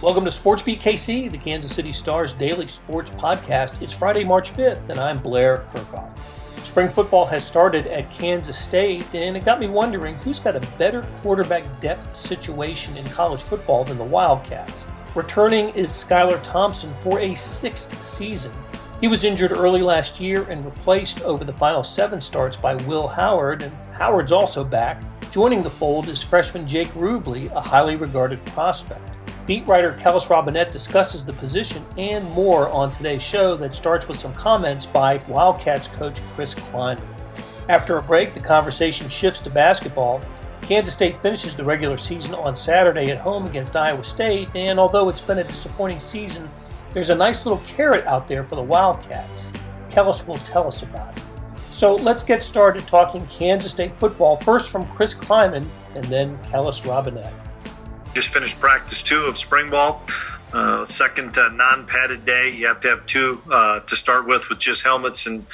Welcome to SportsBeat KC, the Kansas City Star's daily sports podcast. It's Friday, March 5th, and I'm Blair Kirchhoff. Spring football has started at Kansas State, and it got me wondering who's got a better quarterback depth situation in college football than the Wildcats. Returning is Skylar Thompson for a sixth season. He was injured early last year and replaced over the final 7 starts by Will Howard, and Howard's also back. Joining the fold is freshman Jake Rubley, a highly regarded prospect. Beat writer Kellis Robinett discusses the position and more on today's show that starts with some comments by Wildcats coach Chris Klieman. After a break, the conversation shifts to basketball. Kansas State finishes the regular season on Saturday at home against Iowa State, and although it's been a disappointing season, there's a nice little carrot out there for the Wildcats. Kellis will tell us about it. So let's get started talking Kansas State football, first from Chris Klieman and then Kellis Robinett. Just finished practice 2 of spring ball. Second non-padded day. You have to have 2 to start with just helmets and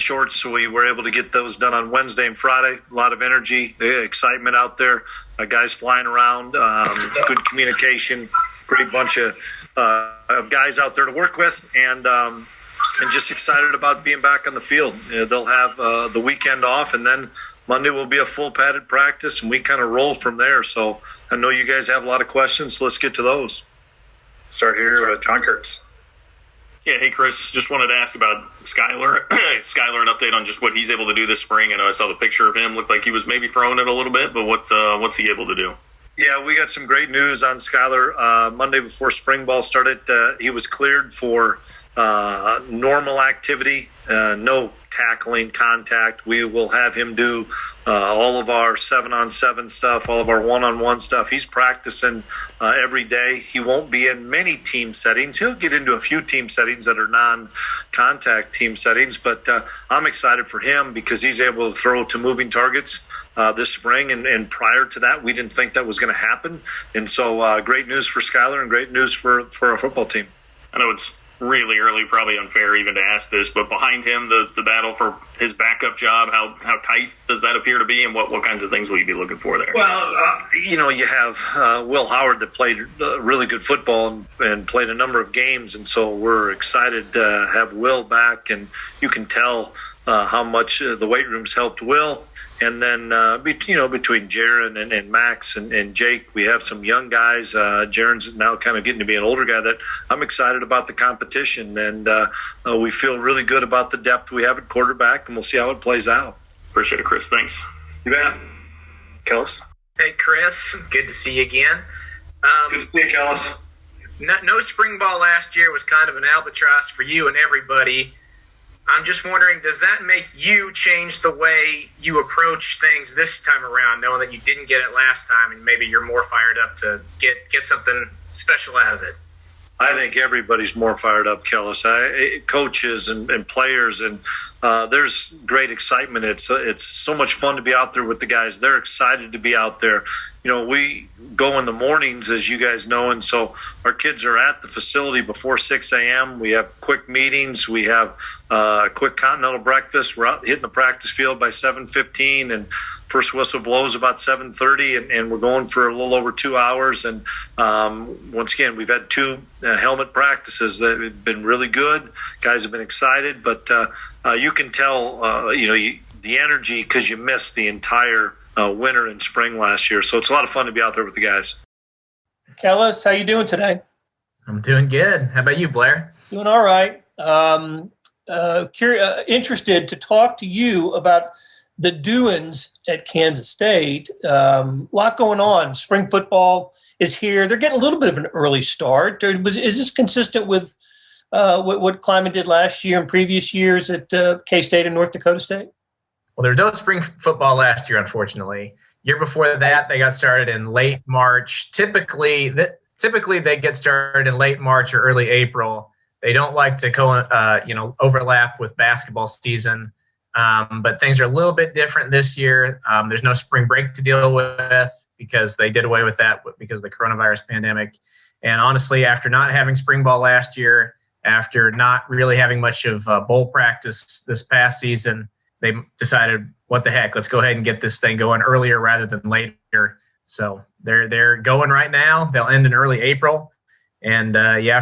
shorts. So we were able to get those done on Wednesday and Friday. A lot of energy, excitement out there. Guys flying around, good communication, great bunch of guys out there to work with, and just excited about being back on the field. They'll have the weekend off, and then Monday will be a full padded practice, and we kind of roll from there. So I know you guys have a lot of questions, so let's get to those. Start here with John Kurtz. Yeah, hey, Chris, just wanted to ask about Skylar. Skylar, an update on just what he's able to do this spring. I know I saw the picture of him. Looked like he was maybe throwing it a little bit, but what's he able to do? Yeah, we got some great news on Skylar. Monday before spring ball started, he was cleared for normal activity, no tackling, contact. We will have him do all of our 7-on-7 stuff, all of our 1-on-1 stuff. He's practicing every day. He won't be in many team settings. He'll get into a few team settings that are non-contact team settings, but I'm excited for him because he's able to throw to moving targets this spring, and prior to that, we didn't think that was going to happen. And so great news for Skylar and great news for our football team. I know it's really early, probably unfair even to ask this, but behind him, the battle for his backup job, how tight does that appear to be, and what kinds of things will you be looking for there? Well, you have Will Howard that played really good football and played a number of games, and so we're excited to have Will back, and you can tell how much the weight room's helped Will. And then, between Jaron and Max and Jake, we have some young guys. Jaron's now kind of getting to be an older guy that I'm excited about the competition. And we feel really good about the depth we have at quarterback, and we'll see how it plays out. Appreciate it, Chris. Thanks. You bet. Kellis? Hey, Chris. Good to see you again. Good to see you, Kellis. No spring ball last year was kind of an albatross for you and everybody. I'm just wondering, does that make you change the way you approach things this time around, knowing that you didn't get it last time and maybe you're more fired up to get something special out of it? I think everybody's more fired up, Kellis. Coaches and players, and there's great excitement. It's so much fun to be out there with the guys. They're excited to be out there. We go in the mornings, as you guys know, and so our kids are at the facility before 6 a.m. We have quick meetings. We have a quick continental breakfast. We're out hitting the practice field by 7:15, and first whistle blows about 7:30, and we're going for a little over 2 hours. And once again, we've had 2 helmet practices that have been really good. Guys have been excited, but you can tell, the energy because you missed the entire winter and spring last year. So it's a lot of fun to be out there with the guys. Kellis, how you doing today? I'm doing good. How about you, Blair? Doing all right. Interested to talk to you about the doings at Kansas State. A lot going on. Spring football is here. They're getting a little bit of an early start. Is this consistent with what Klieman did last year and previous years at K-State and North Dakota State? Well, there was no spring football last year, unfortunately. Year before that, they got started in late March. Typically, they get started in late March or early April. They don't like to overlap with basketball season. But things are a little bit different this year. There's no spring break to deal with because they did away with that because of the coronavirus pandemic. And honestly, after not having spring ball last year, after not really having much of bowl practice this past season, they decided, what the heck, let's go ahead and get this thing going earlier rather than later. So they're going right now. They'll end in early April. And,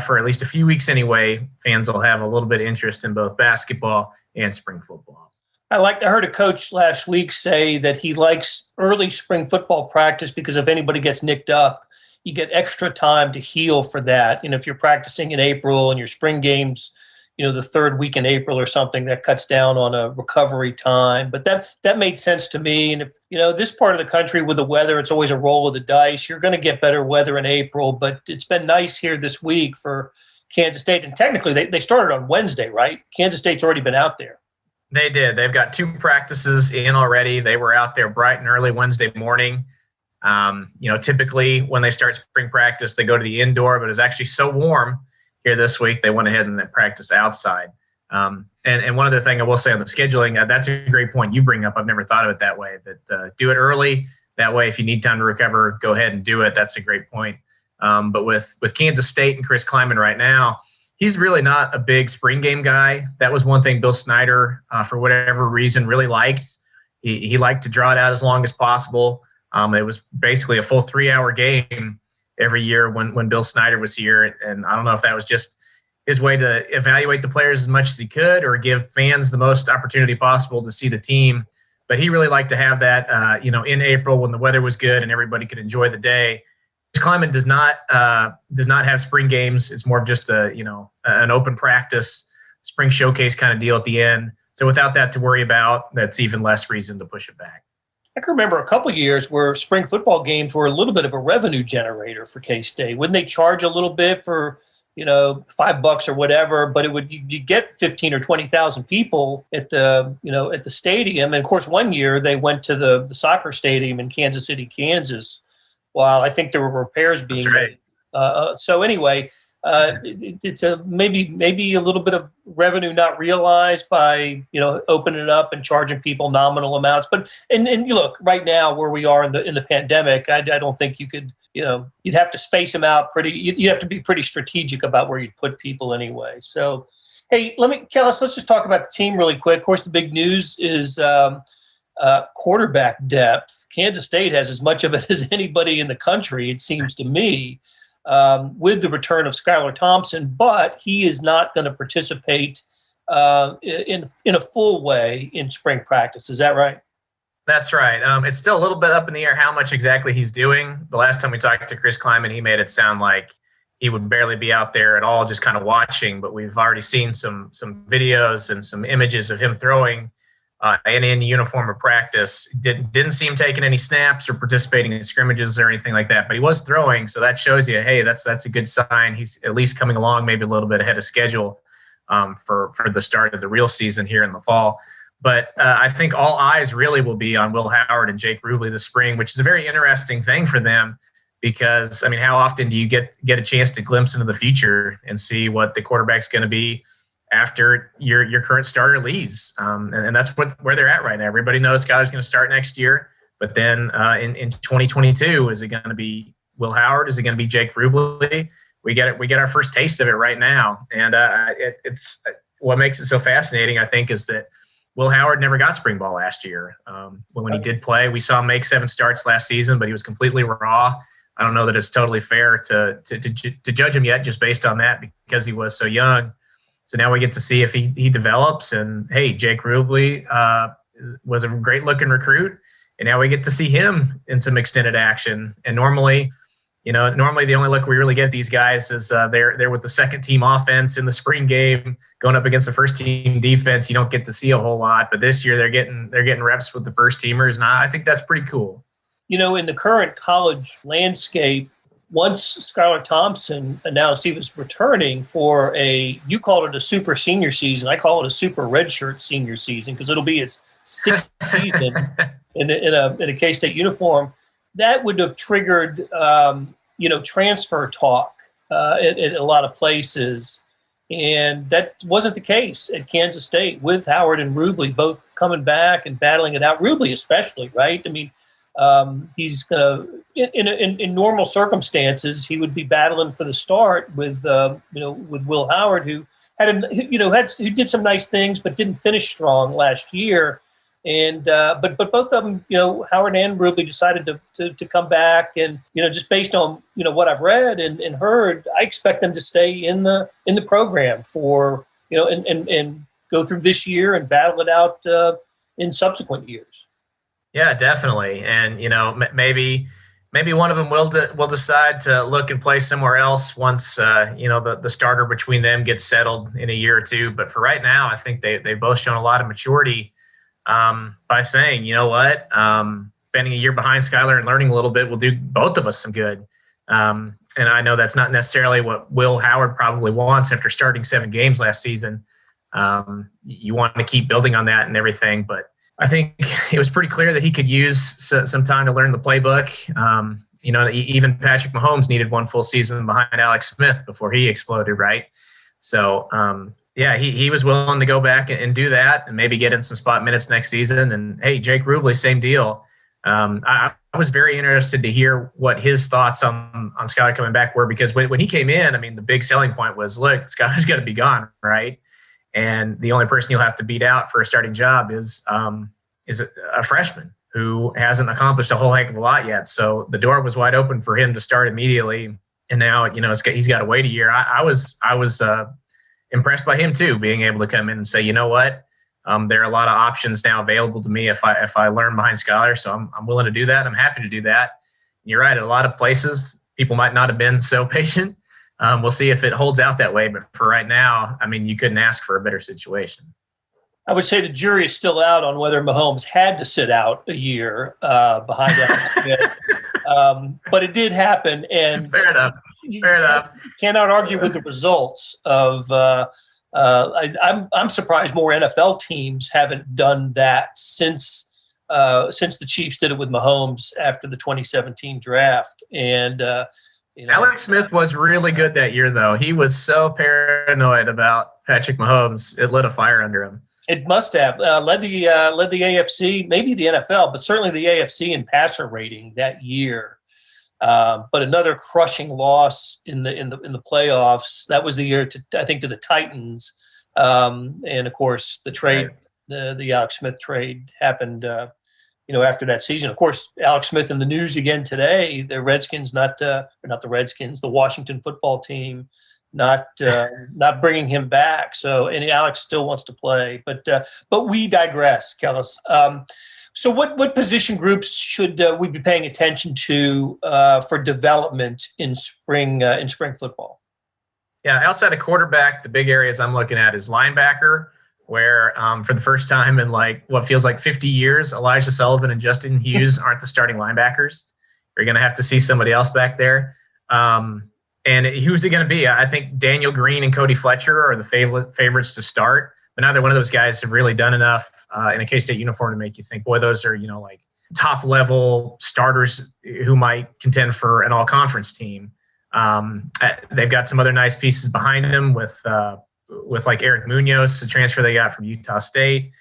for at least a few weeks anyway, fans will have a little bit of interest in both basketball and spring football. I heard a coach last week say that he likes early spring football practice because if anybody gets nicked up, you get extra time to heal for that. And if you're practicing in April and your spring games, the third week in April or something, that cuts down on a recovery time. But that made sense to me. And if, this part of the country with the weather, it's always a roll of the dice. You're going to get better weather in April, but it's been nice here this week for Kansas State. And technically they started on Wednesday, right? Kansas State's already been out there. They did. They've got 2 practices in already. They were out there bright and early Wednesday morning. Typically when they start spring practice, they go to the indoor, but it's actually so warm here this week, they went ahead and practice outside. And one other thing I will say on the scheduling, that's a great point you bring up. I've never thought of it that way, that do it early. That way, if you need time to recover, go ahead and do it. That's a great point. But with Kansas State and Chris Kleiman right now, he's really not a big spring game guy. That was one thing Bill Snyder, for whatever reason, really liked. He liked to draw it out as long as possible. It was basically a full 3-hour game every year when Bill Snyder was here. And I don't know if that was just his way to evaluate the players as much as he could or give fans the most opportunity possible to see the team. But he really liked to have that, in April when the weather was good and everybody could enjoy the day. Kleiman does not have spring games. It's more of just an open practice, spring showcase kind of deal at the end. So without that to worry about, that's even less reason to push it back. I can remember a couple of years where spring football games were a little bit of a revenue generator for K-State. Wouldn't they charge a little bit for, $5 or whatever, but you get 15 or 20,000 people at the stadium. And of course, one year they went to the soccer stadium in Kansas City, Kansas, while I think there were repairs being made. So anyway, it's maybe a little bit of revenue not realized by opening it up and charging people nominal amounts. But and you look right now where we are in the pandemic, I don't think you could you'd have to space them out pretty. You have to be pretty strategic about where you'd put people anyway. So hey, Kellis, let's just talk about the team really quick. Of course, the big news is quarterback depth. Kansas State has as much of it as anybody in the country, it seems to me. With the return of Skylar Thompson, but he is not going to participate in a full way in spring practice. Is that right? That's right. It's still a little bit up in the air how much exactly he's doing. The last time we talked to Chris Kleiman, he made it sound like he would barely be out there at all, just kind of watching. But we've already seen some videos and some images of him throwing and in uniform of practice. Didn't see him taking any snaps or participating in scrimmages or anything like that, but he was throwing. So that shows you, hey, that's a good sign. He's at least coming along maybe a little bit ahead of schedule for the start of the real season here in the fall. But I think all eyes really will be on Will Howard and Jake Rubley this spring, which is a very interesting thing for them because, how often do you get a chance to glimpse into the future and see what the quarterback's going to be after your current starter leaves. And that's where they're at right now. Everybody knows Skylar's going to start next year, but then in 2022, is it going to be Will Howard? Is it going to be Jake Rubley? We get our first taste of it right now. And it's what makes it so fascinating, I think, is that Will Howard never got spring ball last year. When he did play, we saw him make 7 starts last season, but he was completely raw. I don't know that it's totally fair to judge him yet just based on that because he was so young. So now we get to see if he develops. And, hey, Jake Rubley was a great-looking recruit, and now we get to see him in some extended action. And normally the only look we really get these guys is they're with the second-team offense in the spring game going up against the first-team defense. You don't get to see a whole lot. But this year they're getting reps with the first-teamers, and I think that's pretty cool. In the current college landscape, once Skylar Thompson announced he was returning for you called it a super senior season. I call it a super redshirt senior season because it'll be his 6th season in a K-State uniform. That would have triggered, transfer talk at a lot of places. And that wasn't the case at Kansas State with Howard and Rubley both coming back and battling it out. Rubley especially, right? He's in normal circumstances he would be battling for the start with Will Howard, who who did some nice things but didn't finish strong last year. And but both of them, Howard and Rubley decided to come back, and just based on what I've read and heard, I expect them to stay in the program for and go through this year and battle it out in subsequent years. Yeah, definitely, and maybe one of them will decide to look and play somewhere else once the starter between them gets settled in a year or two. But for right now, I think they've both shown a lot of maturity. By saying, spending a year behind Skylar and learning a little bit will do both of us some good. And I know that's not necessarily what Will Howard probably wants after starting 7 games last season. You want to keep building on that and everything, but I think it was pretty clear that he could use some time to learn the playbook. Even Patrick Mahomes needed 1 full season behind Alex Smith before he exploded, right? So, yeah, he was willing to go back and do that and maybe get in some spot minutes next season. And, hey, Jake Rubley, same deal. I was very interested to hear what his thoughts on Skylar coming back were, because when he came in, I mean, the big selling point was, look, Skylar's got to be gone, right? And the only person you'll have to beat out for a starting job is a freshman who hasn't accomplished a whole heck of a lot yet. So the door was wide open for him to start immediately. And now, he's got to wait a year. I was impressed by him too, being able to come in and say, you know what, there are a lot of options now available to me if I learn behind Skylar. So I'm willing to do that. I'm happy to do that. And you're right. At a lot of places, people might not have been so patient. We'll see if it holds out that way. But for right now, I mean, you couldn't ask for a better situation. I would say the jury is still out on whether Mahomes had to sit out a year behind that. But it did happen. And Fair enough. Cannot argue with the results of I'm surprised more NFL teams haven't done that since the Chiefs did it with Mahomes after the 2017 draft. And Alex Smith was really good that year, though. He was so paranoid about Patrick Mahomes, it lit a fire under him. It must have led the AFC, maybe the NFL, but certainly the AFC in passer rating that year. But another crushing loss in the playoffs. That was the year to the Titans, and of course the trade, the Alex Smith trade happened. After that season, of course, Alex Smith in the news again today. The Redskins, not the Redskins, the Washington football team, not bringing him back. So, and Alex still wants to play, but we digress, Kellis. So what position groups should we be paying attention to for development in spring football? Yeah, outside of quarterback, the big areas I'm looking at is linebacker, where for the first time in what feels like 50 years, Elijah Sullivan and Justin Hughes aren't the starting linebackers. You're going to have to see somebody else back there. And who's it going to be? I think Daniel Green and Cody Fletcher are the favorites to start. But neither one of those guys have really done enough in a K-State uniform to make you think, boy, those are, top level starters who might contend for an all conference team. They've got some other nice pieces behind them with Eric Munoz, the transfer they got from Utah State.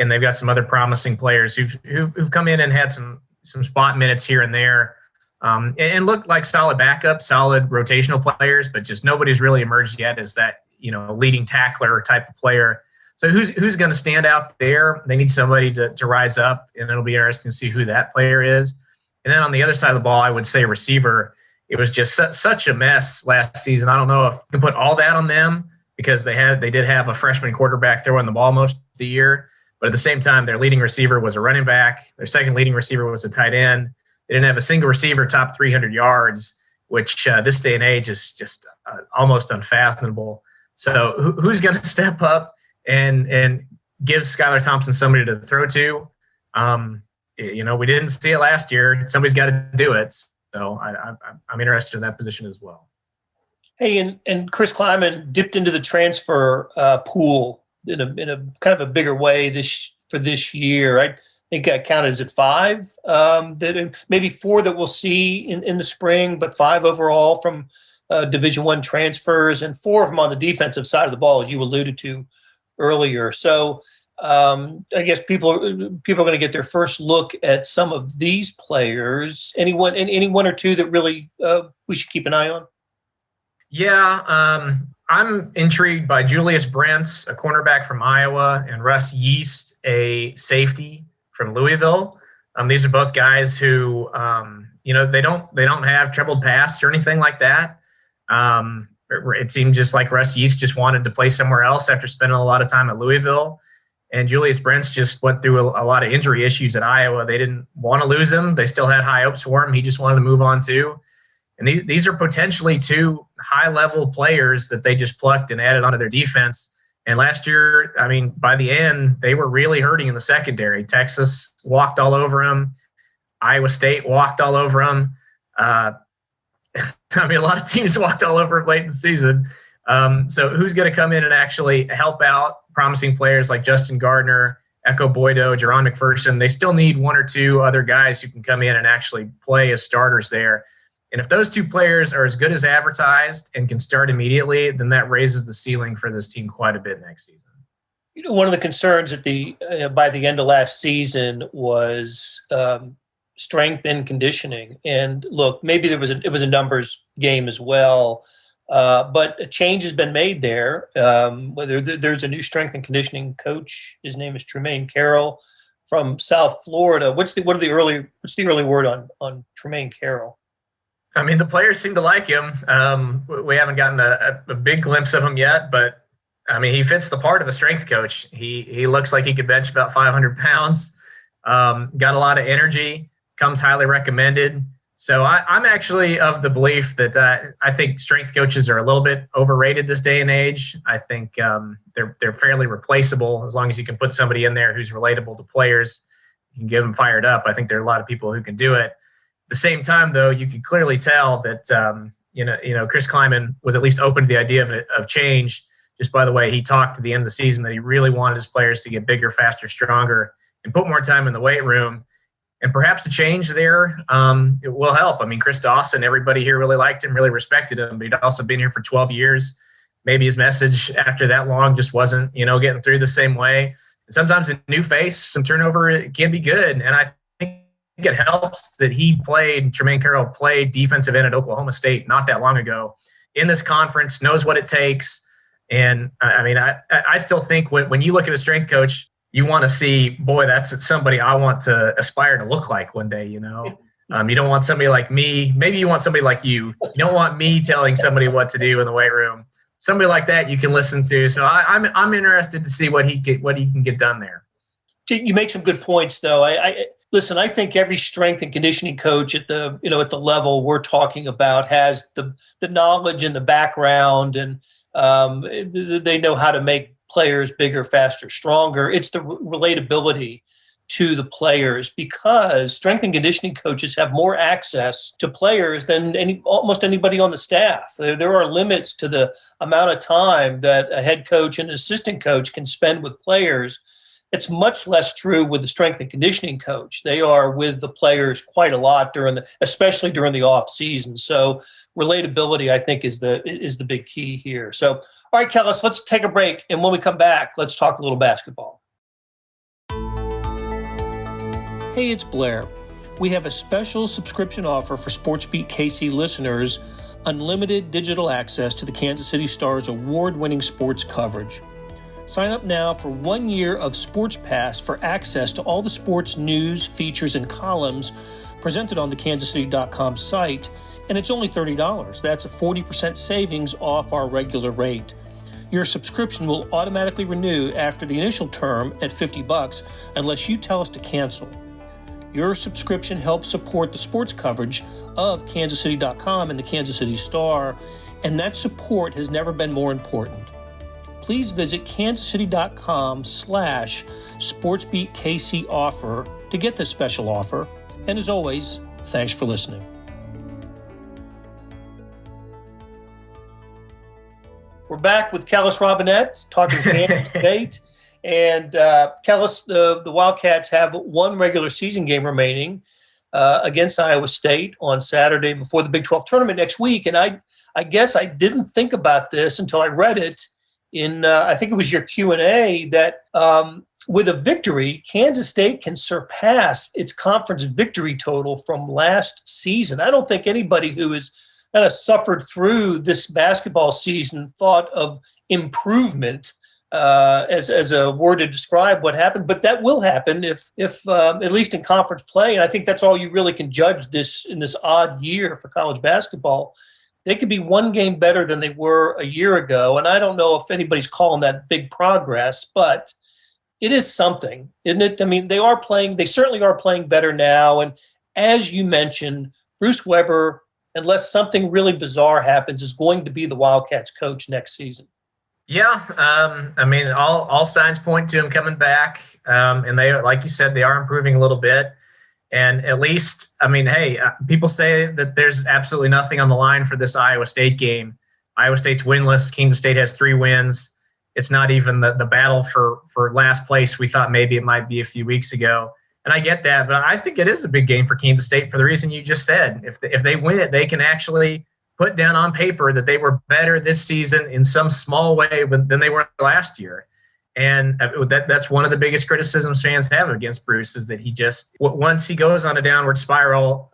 And they've got some other promising players who've come in and had some spot minutes here and there. And look like solid backup, solid rotational players, but just nobody's really emerged yet as that, leading tackler type of player. So who's going to stand out there? They need somebody to rise up, and it'll be interesting to see who that player is. And then on the other side of the ball, I would say receiver. It was just such a mess last season. I don't know if you can put all that on them because they did have a freshman quarterback throwing the ball most of the year. But at the same time, their leading receiver was a running back. Their second leading receiver was a tight end. They didn't have a single receiver top 300 yards, which this day and age is just almost unfathomable. So who's going to step up and give Skylar Thompson somebody to throw to? We didn't see it last year. Somebody's got to do it. So I'm interested in that position as well. Hey, and Chris Kleiman dipped into the transfer pool in a kind of a bigger way for this year. I think I counted, is it 5? Maybe 4 that we'll see in the spring, but 5 overall from Division I transfers, and 4 of them on the defensive side of the ball, as you alluded to earlier. So I guess people are going to get their first look at some of these players. Any one or two that really we should keep an eye on? Yeah, I'm intrigued by Julius Brents, a cornerback from Iowa, and Russ Yeast, a safety from Louisville. These are both guys who, they don't have troubled past or anything like that. It seemed just like Russ Yeast just wanted to play somewhere else after spending a lot of time at Louisville. And Julius Brents just went through a lot of injury issues at Iowa. They didn't want to lose him. They still had high hopes for him. He just wanted to move on too. And these are potentially two high-level players that they just plucked and added onto their defense. And last year, by the end, they were really hurting in the secondary. Texas walked all over them. Iowa State walked all over them. A lot of teams walked all over them late in the season. So who's going to come in and actually help out promising players like Justin Gardner, Echo Boydo, Jerron McPherson? They still need one or two other guys who can come in and actually play as starters there. And if those two players are as good as advertised and can start immediately, then that raises the ceiling for this team quite a bit next season. One of the concerns at by the end of last season was strength and conditioning. And look, maybe it was a numbers game as well, but a change has been made there. There's a new strength and conditioning coach. His name is Tremaine Carroll from South Florida. What's the early word on Tremaine Carroll? The players seem to like him. We haven't gotten a big glimpse of him yet, but he fits the part of a strength coach. He looks like he could bench about 500 pounds. Got a lot of energy, comes highly recommended. So I'm actually of the belief that I think strength coaches are a little bit overrated this day and age. I think they're fairly replaceable as long as you can put somebody in there who's relatable to players. You can get them fired up. I think there are a lot of people who can do it. At the same time, though, you can clearly tell that Chris Kleiman was at least open to the idea of change. Just by the way, he talked at the end of the season that he really wanted his players to get bigger, faster, stronger, and put more time in the weight room. And perhaps a change there it will help. Chris Dawson, everybody here really liked him, really respected him, but he'd also been here for 12 years. Maybe his message after that long just wasn't, getting through the same way. And sometimes a new face, some turnover can be good. And I think it helps that Tremaine Carroll played defensive end at Oklahoma State not that long ago in this conference, knows what it takes. And I still think when you look at a strength coach, you want to see, boy, that's somebody I want to aspire to look like one day, You don't want somebody like me. Maybe you want somebody like you. You don't want me telling somebody what to do in the weight room. Somebody like that you can listen to. So I'm interested to see what he can get done there. You make some good points, though. Listen, I think every strength and conditioning coach at the level we're talking about has the knowledge and the background, and they know how to make players bigger, faster, stronger. It's the relatability to the players, because strength and conditioning coaches have more access to players than almost anybody on the staff. There are limits to the amount of time that a head coach and an assistant coach can spend with players. It's much less true with the strength and conditioning coach. They are with the players quite a lot especially during the off season. So relatability, I think, is the big key here. So, all right, Kellis, let's take a break. And when we come back, let's talk a little basketball. Hey, it's Blair. We have a special subscription offer for SportsBeat KC listeners, unlimited digital access to the Kansas City Stars award-winning sports coverage. Sign up now for 1 year of Sports Pass for access to all the sports news, features, and columns presented on the kansascity.com site, and it's only $30. That's a 40% savings off our regular rate. Your subscription will automatically renew after the initial term at $50 unless you tell us to cancel. Your subscription helps support the sports coverage of kansascity.com and the Kansas City Star, and that support has never been more important. Please visit kansascity.com/SportsBeatKC offer to get this special offer. And as always, thanks for listening. We're back with Kellis Robinett talking Kansas State. And Kellis, the Wildcats have one regular season game remaining against Iowa State on Saturday before the Big 12 tournament next week. And I guess I didn't think about this until I read it in, I think it was your Q&A, that with a victory, Kansas State can surpass its conference victory total from last season. I don't think anybody who is kind of suffered through this basketball season, thought of improvement as a word to describe what happened, but that will happen if at least in conference play. And I think that's all you really can judge this in this odd year for college basketball. They could be one game better than they were a year ago. And I don't know if anybody's calling that big progress, but it is something, isn't it? I mean, they certainly are playing better now. And as you mentioned, Bruce Weber, unless something really bizarre happens, is going to be the Wildcats coach next season. Yeah, I mean, all signs point to him coming back, and they, like you said, they are improving a little bit. And at least, I mean, hey, people say that there's absolutely nothing on the line for this Iowa State game. Iowa State's winless. Kansas State has 3 wins. It's not even the battle for last place we thought maybe it might be a few weeks ago. And I get that, but I think it is a big game for Kansas State for the reason you just said. If they win it, they can actually put down on paper that they were better this season in some small way than they were last year. And that's one of the biggest criticisms fans have against Bruce, is that he just, once he goes on a downward spiral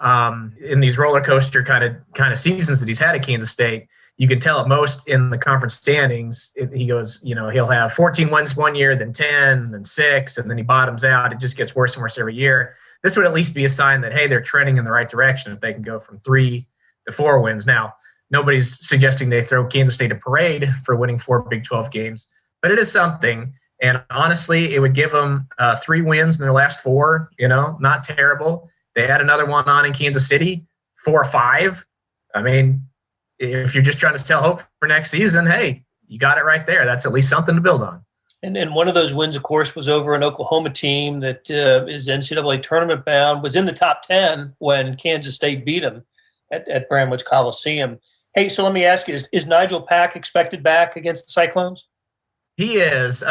in these roller coaster kind of seasons that he's had at Kansas State, you can tell it most in the conference standings. He goes, he'll have 14 wins one year, then 10, then 6, and then he bottoms out. It just gets worse and worse every year. This would at least be a sign that, hey, they're trending in the right direction if they can go from 3 to 4 wins. Now, nobody's suggesting they throw Kansas State a parade for winning 4 Big 12 games, but it is something. And honestly, it would give them 3 wins in their last 4, not terrible. They had another one on in Kansas City, 4 or 5. I mean, if you're just trying to sell hope for next season, hey, you got it right there. That's at least something to build on. And one of those wins, of course, was over an Oklahoma team that is NCAA tournament bound, was in the top 10 when Kansas State beat them at Bramlage Coliseum. Hey, so let me ask you, is Nigel Pack expected back against the Cyclones? He is.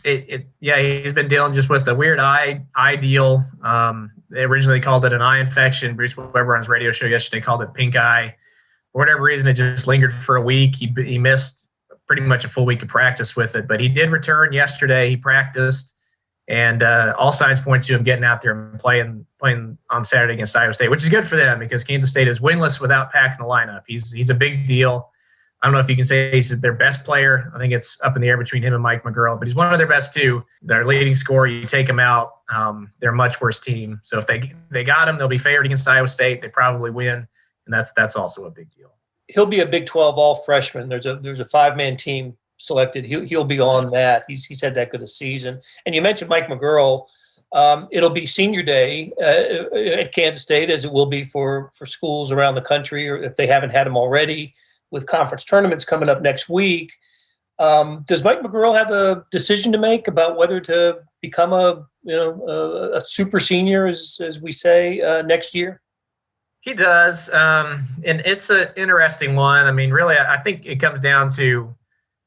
He's been dealing just with a weird eye deal. They originally called it an eye infection. Bruce Weber on his radio show yesterday called it pink eye. For whatever reason, it just lingered for a week. He missed pretty much a full week of practice with it, but he did return yesterday. He practiced, and all signs point to him getting out there and playing on Saturday against Iowa State, which is good for them because Kansas State is winless without Pack in the lineup. He's a big deal. I don't know if you can say he's their best player. I think it's up in the air between him and Mike McGurl, but he's one of their best too. Their leading scorer, you take him out, they're a much worse team. So if they got him, they'll be favored against Iowa State. They probably win, and that's also a big deal. He'll be a Big 12 all freshman. There's a 5-man team selected. He'll be on that. He's had that good a season. And you mentioned Mike McGurl. It'll be senior day at Kansas State, as it will be for schools around the country, or if they haven't had him already, with conference tournaments coming up next week. Does Mike McGurl have a decision to make about whether to become a super senior, as we say, next year? He does, and it's an interesting one. I mean, really, I think it comes down to,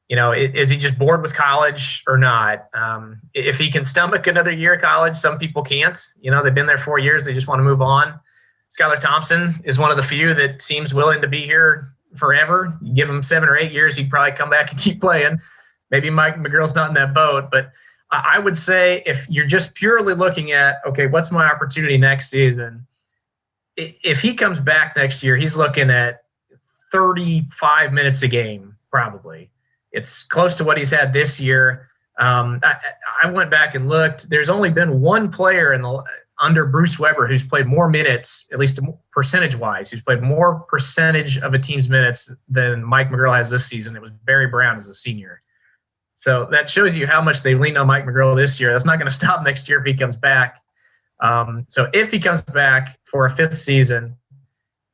is he just bored with college or not? If he can stomach another year of college, some people can't. They've been there 4 years. They just want to move on. Skylar Thompson is one of the few that seems willing to be here forever. You give him 7 or 8 years, he'd probably come back and keep playing. Maybe Mike McGurl's not in that boat, but I would say if you're just purely looking at, okay, what's my opportunity next season? If he comes back next year, he's looking at 35 minutes a game, probably. It's close to what he's had this year. I went back and looked. There's only been one player under Bruce Weber who's played more minutes, at least percentage-wise, who's played more percentage of a team's minutes than Mike McGurl has this season. It was Barry Brown as a senior. So that shows you how much they've leaned on Mike McGurl this year. That's not going to stop next year if he comes back. So if he comes back for a 5th season,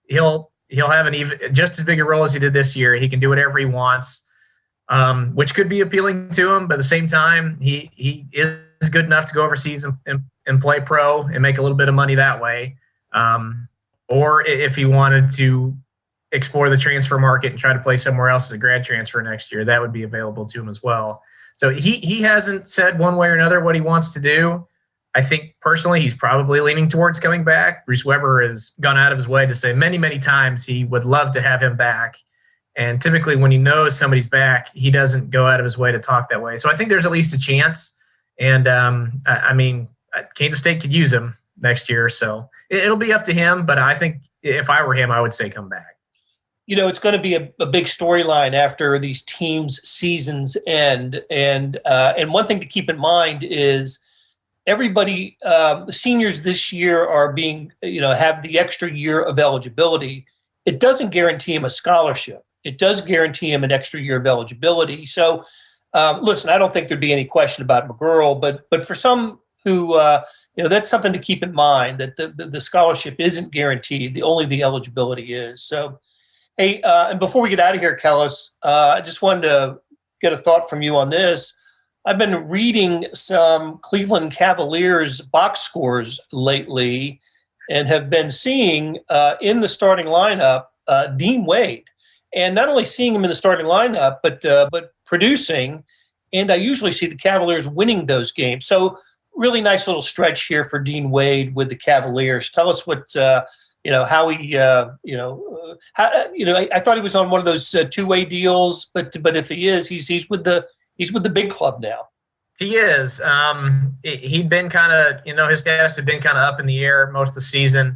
he'll have just as big a role as he did this year. He can do whatever he wants, which could be appealing to him. But at the same time, he is good enough to go overseas and play pro and make a little bit of money that way. Or if he wanted to explore the transfer market and try to play somewhere else as a grad transfer next year, that would be available to him as well. So he hasn't said one way or another what he wants to do. I think personally he's probably leaning towards coming back. Bruce Weber has gone out of his way to say many, many times he would love to have him back. And typically when he knows somebody's back, he doesn't go out of his way to talk that way. So I think there's at least a chance. And Kansas State could use him next year. So it'll be up to him. But I think if I were him, I would say come back. It's going to be a big storyline after these teams' seasons end. And one thing to keep in mind is everybody, the seniors this year are being, have the extra year of eligibility. It doesn't guarantee them a scholarship. It does guarantee them an extra year of eligibility. So, listen, I don't think there'd be any question about McGurl, but for some who, that's something to keep in mind, that the scholarship isn't guaranteed. Only the eligibility is. So, hey, and before we get out of here, Kellis, I just wanted to get a thought from you on this. I've been reading some Cleveland Cavaliers box scores lately and have been seeing in the starting lineup Dean Wade. And not only seeing him in the starting lineup, but producing. And I usually see the Cavaliers winning those games. So really nice little stretch here for Dean Wade with the Cavaliers. Tell us what, how he, I thought he was on one of those two-way deals, but if he is, he's with the big club now. He is. He'd been kind of, his status had been kind of up in the air most of the season.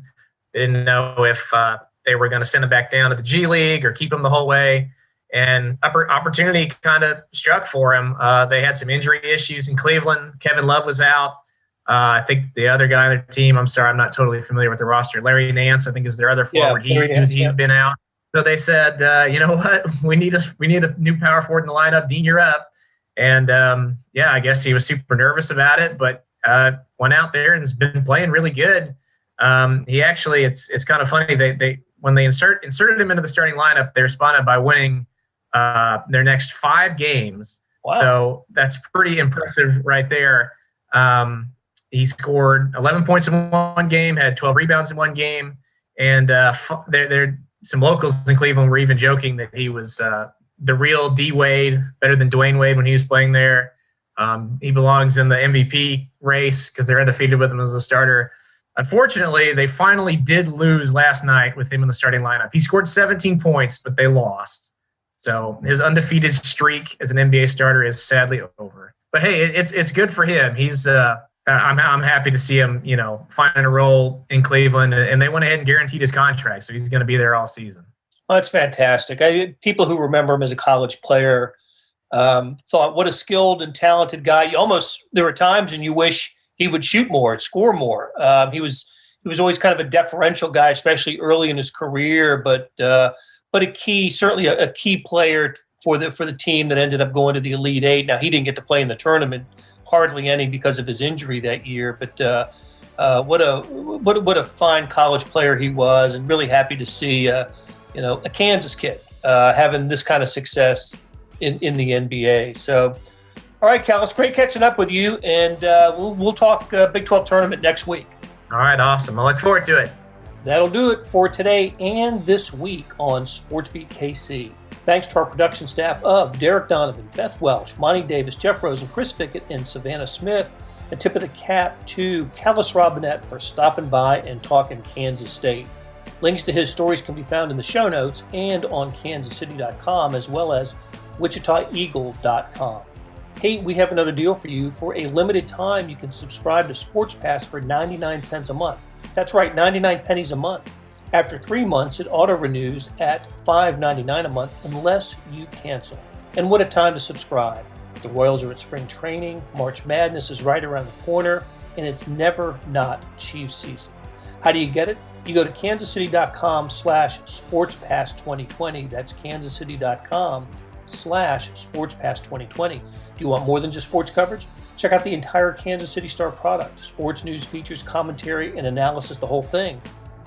Didn't know if they were going to send him back down to the G League or keep him the whole way. And opportunity kind of struck for him. They had some injury issues in Cleveland. Kevin Love was out. I think the other guy on their team, I'm sorry, I'm not totally familiar with the roster. Larry Nance, I think, is their other forward. He's been out. So they said, you know what, we need a new power forward in the lineup. Dean, you're up. And I guess he was super nervous about it, but went out there and has been playing really good. He actually, it's kind of funny. They when they inserted him into the starting lineup, they responded by winning their next 5 games. Wow. So that's pretty impressive right there. He scored 11 points in one game, had 12 rebounds in one game, and there some locals in Cleveland were even joking that he was the real D Wade, better than Dwayne Wade when he was playing there. He belongs in the MVP race because they're undefeated with him as a starter. Unfortunately, they finally did lose last night with him in the starting lineup. He scored 17 points, but they lost. So his undefeated streak as an NBA starter is sadly over. But hey, it's good for him. He's I'm happy to see him, finding a role in Cleveland, and they went ahead and guaranteed his contract, so he's going to be there all season. Oh, that's fantastic. People who remember him as a college player thought, what a skilled and talented guy. There were times when you wish he would shoot more, score more. He was always kind of a deferential guy, especially early in his career, but certainly a key player for the team that ended up going to the Elite Eight. Now, he didn't get to play in the tournament, hardly any, because of his injury that year. But what a fine college player he was, and really happy to see a Kansas kid having this kind of success in the NBA. So, all right, Kellis, great catching up with you, and we'll talk Big 12 tournament next week. All right, awesome. I look forward to it. That'll do it for today and this week on SportsBeat KC. Thanks to our production staff of Derek Donovan, Beth Welsh, Monty Davis, Jeff Rosen, Chris Fickett, and Savannah Smith. A tip of the cap to Kellis Robinett for stopping by and talking Kansas State. Links to his stories can be found in the show notes and on kansascity.com, as well as wichitaeagle.com. Hey, we have another deal for you. For a limited time, you can subscribe to Sports Pass for 99 cents a month. That's right, 99 pennies a month. After 3 months, it auto-renews at $5.99 a month unless you cancel. And what a time to subscribe. The Royals are at spring training, March Madness is right around the corner, and it's never not Chiefs season. How do you get it? You go to kansascity.com/sportspass2020. That's kansascity.com/sportspass2020. Do you want more than just sports coverage? Check out the entire Kansas City Star product. Sports news, features, commentary, and analysis, the whole thing.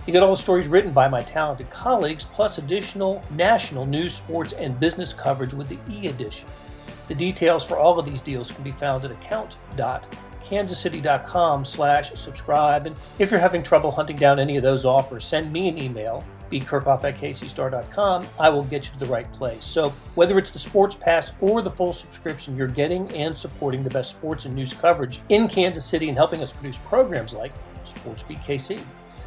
You get all the stories written by my talented colleagues, plus additional national news, sports, and business coverage with the e-edition. The details for all of these deals can be found at account.kansascity.com/subscribe. And if you're having trouble hunting down any of those offers, send me an email, bkirkhoff@kcstar.com. I will get you to the right place. So whether it's the Sports Pass or the full subscription, you're getting and supporting the best sports and news coverage in Kansas City and helping us produce programs like SportsBeat KC.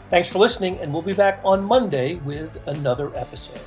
Thanks for listening, and we'll be back on Monday with another episode.